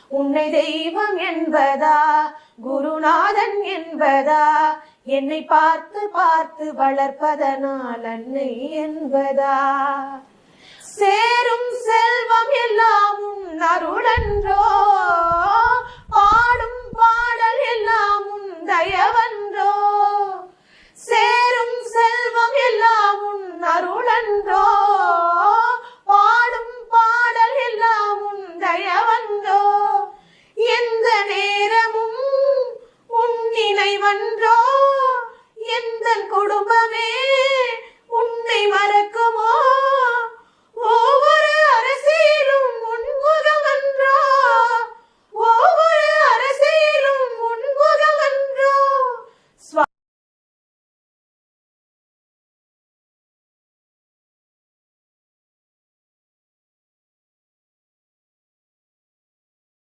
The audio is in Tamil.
உன்னை தெய்வம் என்பதா, குருநாதன் என்பதா, என்னை பார்த்து பார்த்து வளர்ப்பதனால் அன்னை என்பதா. சேரும் செல்வம் எல்லாம் உன் அருளன்றோ, பாடும் பாடல் எல்லாம் உன் தயவன்றோ. சேரும் செல்வம் எல்லாம் உன் அருளன்றோ, பாடும் பாடல் எல்லாம் உன் தயவன்றோ.